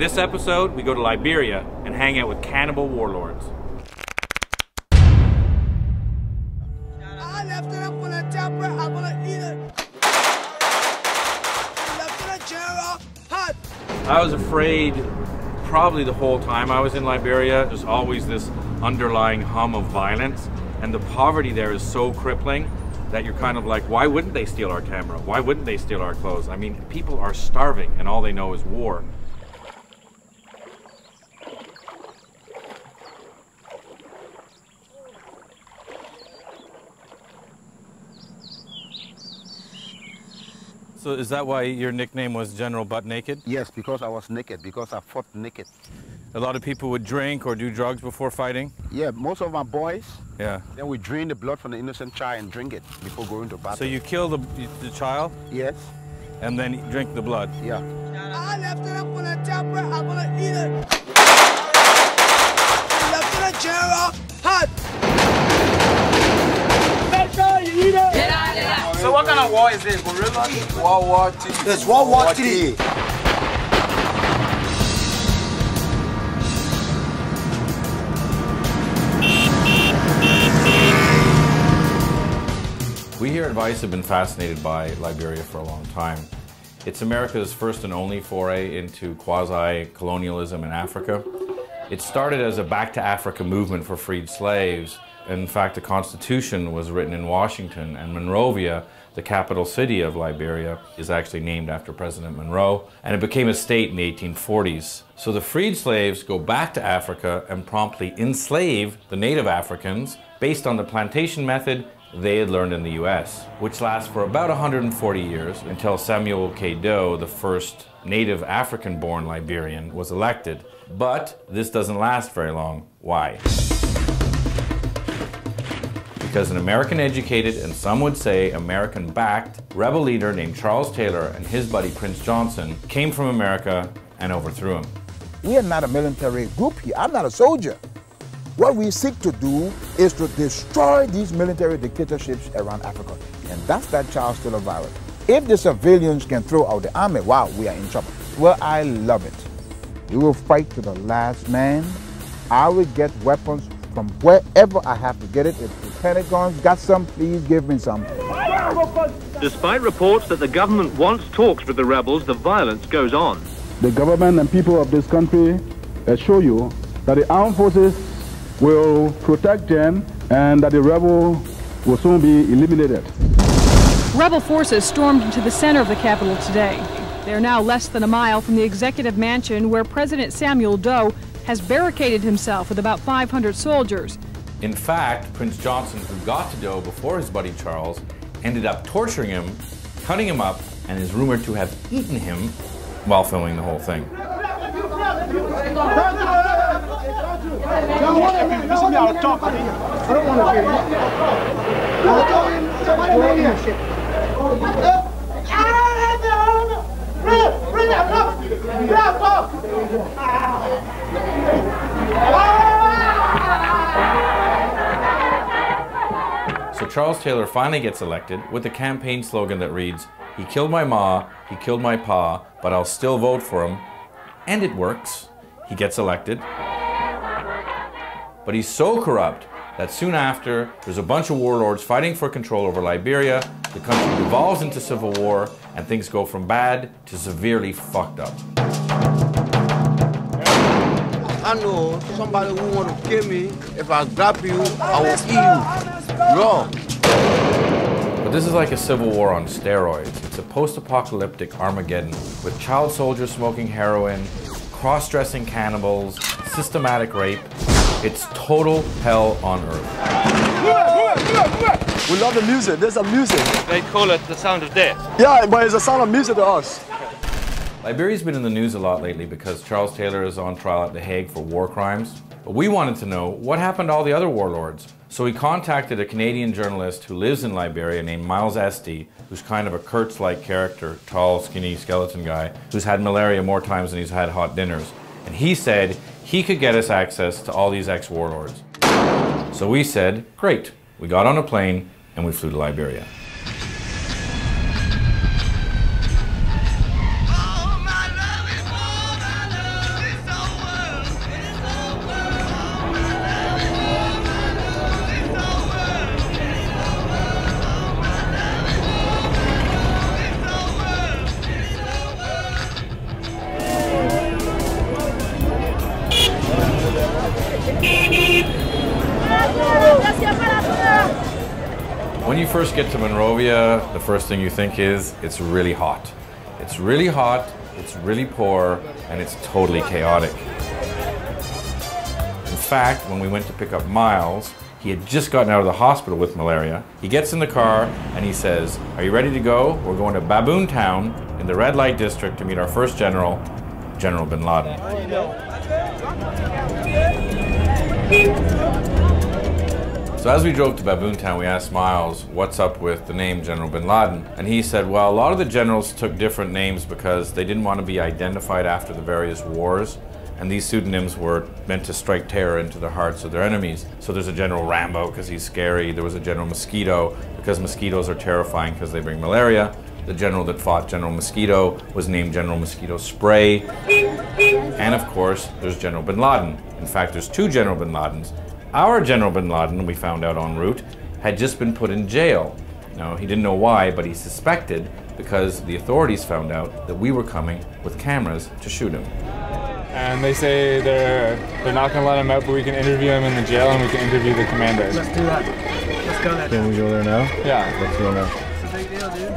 this episode, we go to Liberia and hang out with cannibal warlords. I left it up on the topper, I'm gonna eat it. Lieutenant General, hot. I was afraid probably the whole time I was in Liberia. There's always this underlying hum of violence, and the poverty there is so crippling that you're kind of like, why wouldn't they steal our camera? Why wouldn't they steal our clothes? I mean, people are starving and all they know is war. So is that why your nickname was General Butt Naked? Yes, because I was naked, because I fought naked. A lot of people would drink or do drugs before fighting? Yeah, most of my boys, yeah. Then we drain the blood from the innocent child and drink it before going to battle. So you kill the child? Yes. And then drink the blood? Yeah. I left it up on the topper, I'm gonna eat it. Lieutenant General, hot. Make sure you eat it. So what kind of war is this? Gorilla? World War III. It's World War III. We here at Vice have been fascinated by Liberia for a long time. It's America's first and only foray into quasi-colonialism in Africa. It started as a Back to Africa movement for freed slaves. In fact, the Constitution was written in Washington, and Monrovia, the capital city of Liberia, is actually named after President Monroe, and it became a state in the 1840s. So the freed slaves go back to Africa and promptly enslave the native Africans based on the plantation method they had learned in the US, which lasts for about 140 years until Samuel K. Doe, the first native African-born Liberian, was elected. But this doesn't last very long. Why? Because an American-educated, and some would say American-backed, rebel leader named Charles Taylor and his buddy Prince Johnson came from America and overthrew him. We are not a military group here. I'm not a soldier. What we seek to do is to destroy these military dictatorships around Africa. And that's that Charles Taylor virus. If the civilians can throw out the army, wow, we are in trouble. Well, I love it. We will fight to the last man. I will get weapons from wherever I have to get it. If the Pentagon's got some, please give me some. Despite reports that the government wants talks with the rebels, the violence goes on. The government and people of this country assure you that the armed forces will protect them and that the rebel will soon be eliminated. Rebel forces stormed into the center of the capital today. They are now less than a mile from the executive mansion where President Samuel Doe has barricaded himself with about 500 soldiers. In fact, Prince Johnson, who got to Doe before his buddy Charles, ended up torturing him, cutting him up, and is rumored to have eaten him while filming the whole thing. So Charles Taylor finally gets elected with a campaign slogan that reads, "He killed my ma, he killed my pa, but I'll still vote for him." And it works. He gets elected. But he's so corrupt that soon after, there's a bunch of warlords fighting for control over Liberia, the country devolves into civil war, and things go from bad to severely fucked up. I know somebody who want to kill me. If I grab you, I will eat you. Raw. But this is like a civil war on steroids. It's a post-apocalyptic Armageddon with child soldiers smoking heroin, cross-dressing cannibals, systematic rape. It's total hell on earth. We love the music. There's a music. They call it the sound of death. Yeah, but it's a sound of music to us. Liberia's been in the news a lot lately because Charles Taylor is on trial at The Hague for war crimes. But we wanted to know what happened to all the other warlords. So we contacted a Canadian journalist who lives in Liberia named Miles Esty, who's kind of a Kurtz-like character, tall, skinny, skeleton guy, who's had malaria more times than he's had hot dinners. And he said he could get us access to all these ex-warlords. So we said, great. We got on a plane and we flew to Liberia. you first get to Monrovia, the first thing you think is, it's really hot. It's really hot, it's really poor, and it's totally chaotic. In fact, when we went to pick up Miles, he had just gotten out of the hospital with malaria. He gets in the car and he says, "Are you ready to go? We're going to Baboon Town in the red light district to meet our first general, General bin Laden." So as we drove to Baboon Town, we asked Miles what's up with the name General bin Laden. And he said, well, a lot of the generals took different names because they didn't want to be identified after the various wars. And these pseudonyms were meant to strike terror into the hearts of their enemies. So there's a General Rambo because he's scary. There was a General Mosquito because mosquitoes are terrifying because they bring malaria. The general that fought General Mosquito was named General Mosquito Spray. And of course, there's General bin Laden. In fact, there's two General bin Ladens. Our General bin Laden, we found out en route, had just been put in jail. Now, he didn't know why, but he suspected because the authorities found out that we were coming with cameras to shoot him. And they say they're not going to let him out, but we can interview him in the jail and we can interview the commanders. Let's do that. Let's go there. Can we go there now? Yeah. Let's go now. It's a big deal, dude.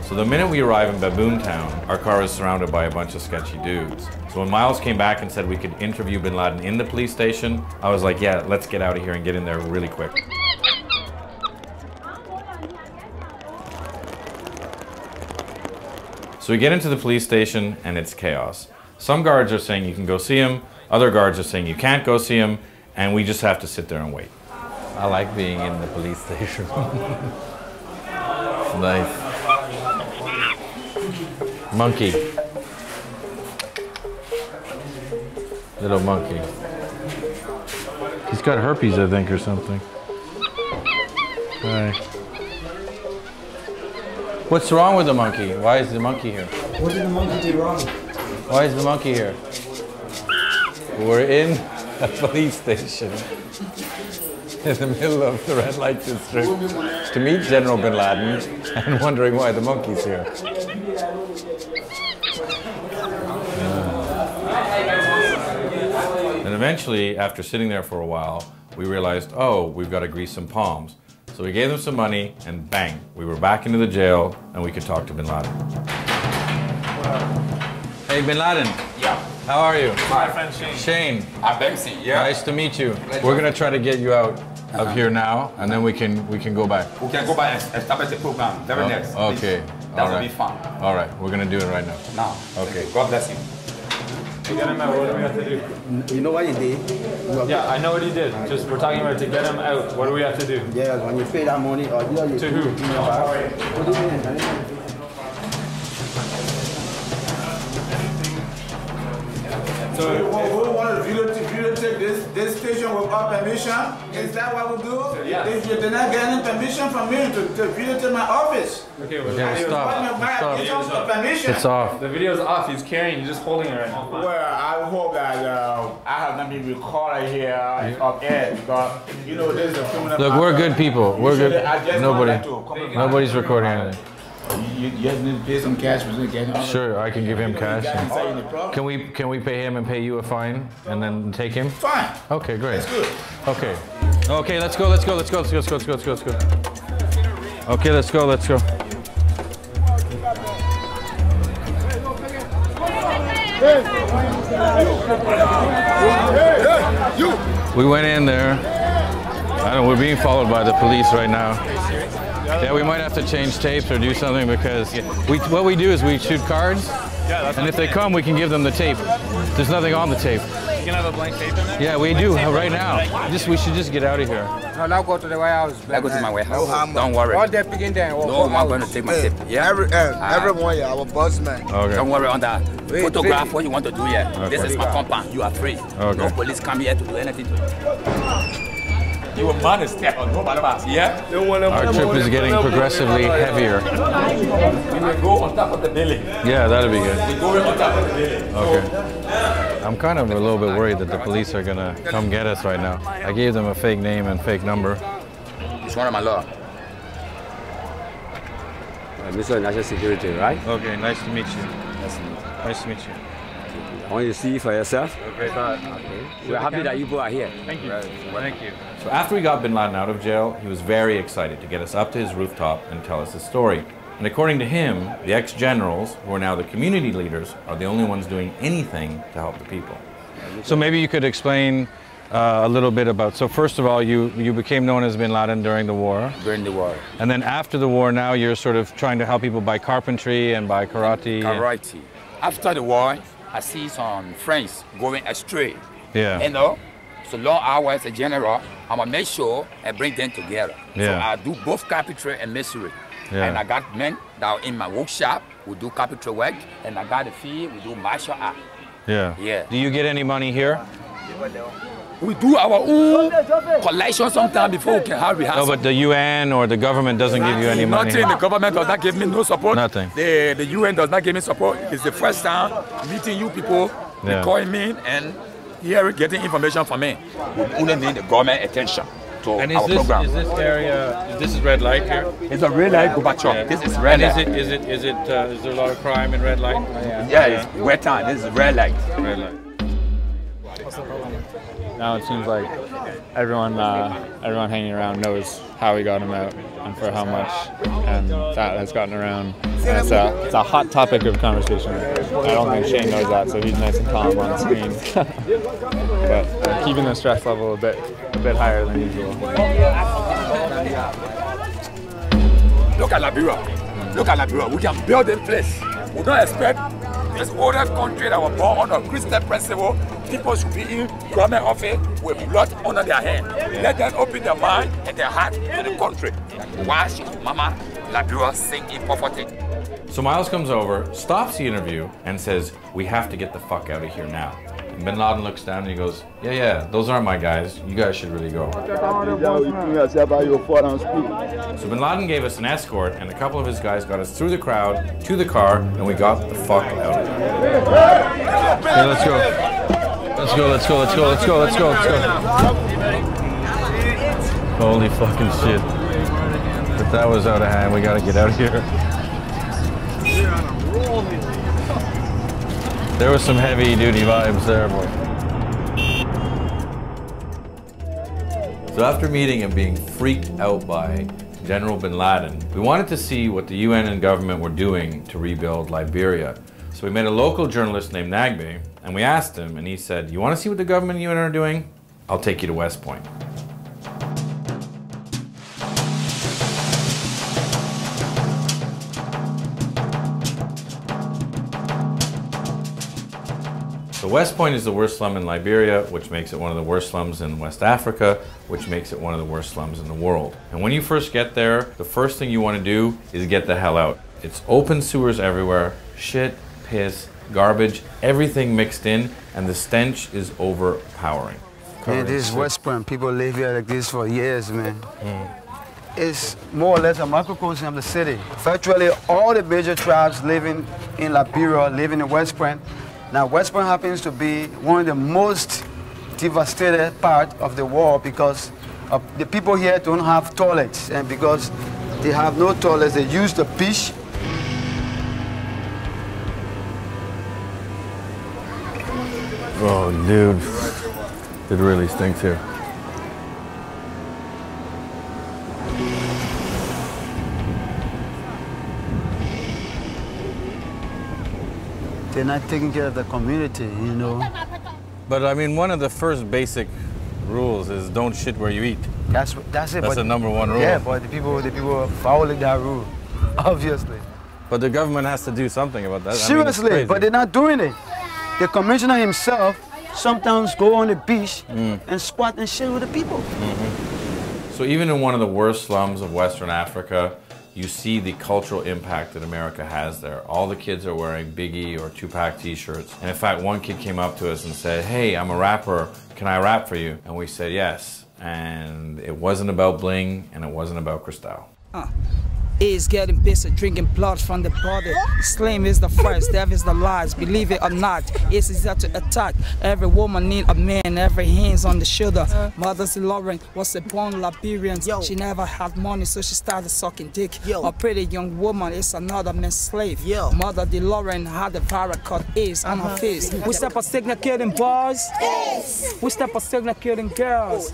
So the minute we arrive in Baboon Town, our car is surrounded by a bunch of sketchy dudes. So when Miles came back and said we could interview bin Laden in the police station, I was like, yeah, let's get out of here and get in there really quick. So we get into the police station and it's chaos. Some guards are saying you can go see him, other guards are saying you can't go see him, and we just have to sit there and wait. I like being in the police station. It's nice. Monkey. Little monkey. He's got herpes, I think, or something. Hi. What's wrong with the monkey? Why is the monkey here? What did the monkey do wrong? Why is the monkey here? We're in a police station in the middle of the red light district to meet General bin Laden and wondering why the monkey's here. And eventually, after sitting there for a while, we realized, oh, we've got to grease some palms. So we gave them some money and bang, we were back into the jail and we could talk to bin Laden. Hey, bin Laden. Yeah. How are you? My friend Shane. Shane. I'm Bempsey, yeah. Nice to meet you. We're gonna try to get you out of here now, and then we can go back. We can go back and establish the program. Very next. Okay. That will be fun. All right. We're gonna do it right now. Now. Okay. God bless you. To get him out, what do we have to do? You know what you did? Yeah, I know what he did. Just we're talking about to get him out. What do we have to do? Yeah, when you pay that money, or you to who? What do you mean? So we want to videotape this station without permission? Is that what we do? Yeah. If you're not getting permission from me to videotape my office. Okay, well, stop. Permission. It's off. The video's off. He's carrying. He's just holding it right now. Well, I hope that I have not been recorded here up air because you know this is a criminal. Look, we're good people. We're good. Nobody's recording anything. You just need to pay some cash for getting on. Sure, I can give him cash. Can we pay him and pay you a fine and then take him? Fine. Okay, great. That's good. Okay. Okay, let's go. Okay, let's go. We went in there. I don't know, we're being followed by the police right now. Yeah, we might have to change tapes or do something because what we do is we shoot cards, and if they come, we can give them the tape. There's nothing on the tape. You can have a blank tape in there? Yeah, we do right now. We should just get out of here. No, now go to the warehouse. I go to my warehouse. Don't worry. All they're picking there. No, I'm going to take my tape. Yeah. Everyone, yeah, our boss man. Okay. Don't worry on that. Photograph what you want to do here. Okay. This is my compound. You are free. Okay. No police come here to do anything to you. You were man step on nobody else. Yeah? Our trip is getting progressively heavier. We will go on top of the building. Yeah, that'll be good. We go on top of the building. Okay. I'm kind of a little bit worried that the police are gonna come get us right now. I gave them a fake name and fake number. It's one of my law. Mr. National Security, right? Okay, nice to meet you. Nice to meet you. Nice to meet you. I want you to see for yourself. Okay, but we're happy that you both are here. Thank you. Thank you. So after we got bin Laden out of jail, he was very excited to get us up to his rooftop and tell us his story. And according to him, the ex-generals, who are now the community leaders, are the only ones doing anything to help the people. So maybe you could explain a little bit about, so first of all, you became known as bin Laden during the war. During the war. And then after the war, now you're sort of trying to help people by carpentry and by karate. Karate. After the war, I see some friends going astray. Yeah. You know, so long I was a general, I'm gonna make sure and bring them together. Yeah. So I do both carpentry and masonry. Yeah. And I got men that are in my workshop, we do carpentry work, and I got the field, we do martial art. Yeah. Yeah. Do you get any money here? We do our own collection sometimes before we can have rehearsal. No, but the UN or the government doesn't give you any money. Nothing. The government does not give me no support. Nothing. The UN does not give me support. It's the first time meeting you people, Yeah. calling me and here getting information from me. We only need the government attention to And our program. is this area, this is red light here? It's a red light Gorbachev. Yeah. This is red And light. is there a lot of crime in red light? Yeah, it's wet time. This is red light. Red light. Now it seems like everyone hanging around knows how we got him out and for how much, and that has gotten around. And it's a hot topic of conversation. I don't think Shane knows that, so he's nice and calm on the screen. But keeping the stress level a bit higher than usual. Look at Liberia. Look at Liberia. We can build a place. We don't expect this older country that was born on a Christian principle. People should be in government office with blood under their hand. Let them open their mind and their heart to the country. Why should Mama Liberia sing in poverty? So Miles comes over, stops the interview, and says, "We have to get the fuck out of here now." And bin Laden looks down and he goes, yeah, those aren't my guys. You guys should really go. So bin Laden gave us an escort, and a couple of his guys got us through the crowd, to the car, and we got the fuck out of here. Okay, let's go. Let's go, let's go, let's go, let's go, let's go, let's go. Holy fucking shit. But that was out of hand. We gotta get out of here. There was some heavy duty vibes there, boy. So after meeting and being freaked out by General bin Laden, we wanted to see what the UN and government were doing to rebuild Liberia. So we met a local journalist named Nagbe, and we asked him, and he said, "You want to see what the government and UN are doing? I'll take you to West Point." So West Point is the worst slum in Liberia, which makes it one of the worst slums in West Africa, which makes it one of the worst slums in the world. And when you first get there, the first thing you want to do is get the hell out. It's open sewers everywhere, shit, piss, garbage, everything mixed in, and the stench is overpowering. Man, this is West Point. People live here like this for years, man. It's more or less a microcosm of the city. Virtually all the major tribes living in Liberia live in the West Point. Now, West Point happens to be one of the most devastated part of the world because the people here don't have toilets, and because they have no toilets, they use the beach. Oh, dude. It really stinks here. They're not taking care of the community, you know. But I mean, one of the first basic rules is don't shit where you eat. That's it. That's but the number one rule. Yeah, but the people are following that rule, obviously. But the government has to do something about that. Seriously, I mean, but they're not doing it. The commissioner himself sometimes go on the beach and squat and shit with the people. So even in one of the worst slums of Western Africa, you see the cultural impact that America has there. All the kids are wearing Biggie or Tupac t-shirts. And in fact, one kid came up to us and said, "Hey, I'm a rapper. Can I rap for you?" And we said yes. And it wasn't about bling and it wasn't about Cristal. is getting busy, drinking blood from the body. Slim is the first, death is the last. Believe it or not, it's easier to attack. Every woman need a man, every hands on the shoulder. Mother's Lauren was a born Liberian. She never had money, so she started sucking dick. A pretty young woman is another man's slave. Mother DeLauren had a paracord ace on her face. We step a signal killing boys. We step a signal killing girls.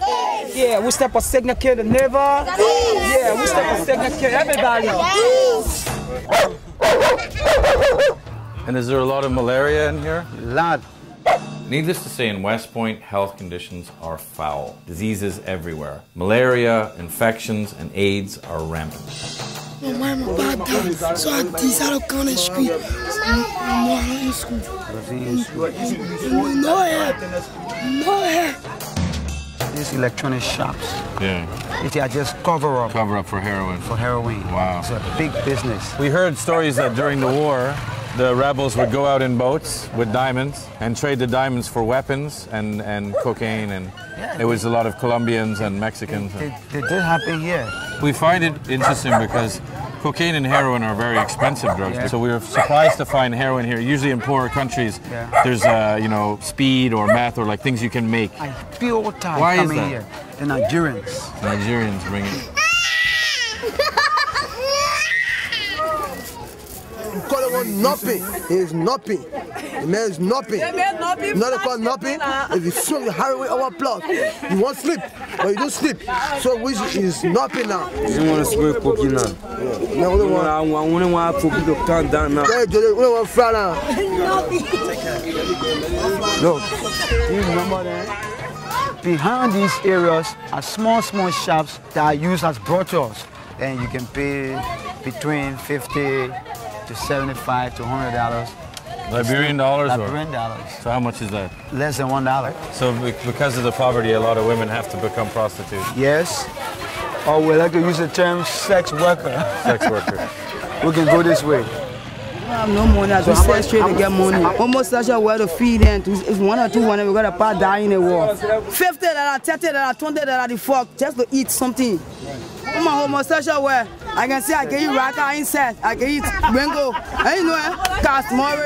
Yeah, we step a signal killing neighbor. Yeah, we step a signal killing everybody. And is there a lot of malaria in here? A lot. Needless to say, in West Point, health conditions are foul. Diseases everywhere. Malaria, infections, and AIDS are rampant. My mama bad down, so I decided to go on the street. I'm in school. No help. No help. These electronic shops. Yeah. They are just cover up. Cover up for heroin. For heroin. Wow. It's a big business. We heard stories that during the war, the rebels would go out in boats with diamonds and trade the diamonds for weapons and cocaine, and it was a lot of Colombians and Mexicans. It did happen here. We find it interesting because cocaine and heroin are very expensive drugs, so we were surprised to find heroin here. Usually in poorer countries, there's you know, speed or meth or like things you can make. I feel time Why coming is that? here. The Nigerians. Nigerians bring it. Call it one nothing. It's nothing. The man is nothing. Not called nothing. If you swing the highway over plus, you won't sleep, or you don't sleep. So which is nothing now. You want to smoke cookie now? I only want cookie to calm down now. Yeah, you only want fry now. Look, do you remember that? Behind these areas are small shops that are used as brothels, and you can pay between $50 to $75 to $100. Liberian dollars? Liberian dollars. So how much is that? Less than $1. So because of the poverty, a lot of women have to become prostitutes. Yes. Or we like to use the term sex worker. Sex worker. We can go this way. I have no money. I just sell straight to get money. Almost such a way to feed them. If 1 or 2 women, we're going to part die in the war. $50, $30, $20 the fuck just to eat something. I'm a homosexual way. I can say I can eat raka insect, I can eat mango. I you know, cast more.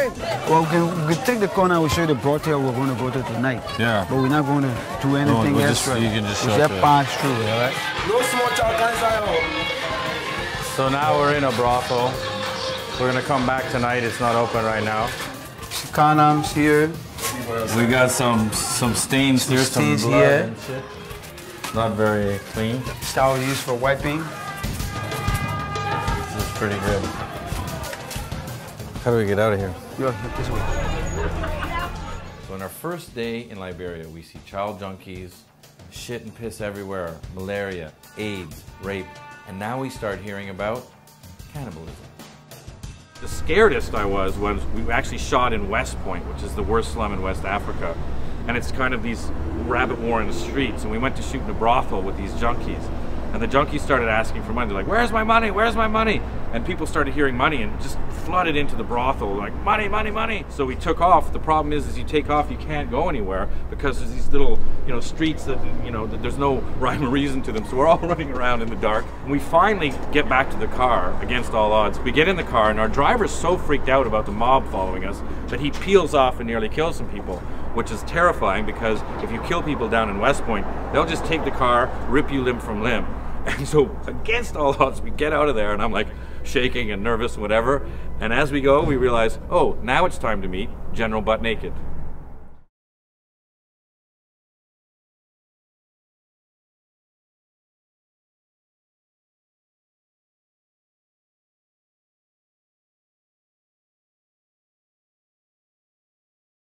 Well, we can take the corner, we'll show you the brothel we're going to go to tonight. Yeah. But we're not going to do anything extra. You can just we'll just pass through, all right? No small child inside. So now we're in a brothel. We're going to come back tonight. It's not open right now. Condoms here. We got some stains here, some blood here. and shit. Not very clean. Towel used for wiping. This is pretty good. How do we get out of here? This way. So on our first day in Liberia, we see child junkies, shit and piss everywhere, malaria, AIDS, rape, and now we start hearing about cannibalism. The scaredest I was when we actually shot in West Point, which is the worst slum in West Africa. And it's kind of these rabbit warren streets. And we went to shoot in a brothel with these junkies. And the junkies started asking for money. They're like, where's my money? Where's my money? And people started hearing money and just flooded into the brothel, like, money, money, money. So we took off. The problem is you take off, you can't go anywhere because there's these little, you know, streets that, you know, that there's no rhyme or reason to them. So we're all running around in the dark. And we finally get back to the car against all odds. We get in the car and our driver's so freaked out about the mob following us that he peels off and nearly kills some people, which is terrifying because if you kill people down in West Point, they'll just take the car, rip you limb from limb. And so against all odds, we get out of there and I'm like shaking and nervous and whatever. And as we go, we realize, oh, now it's time to meet General Butt Naked.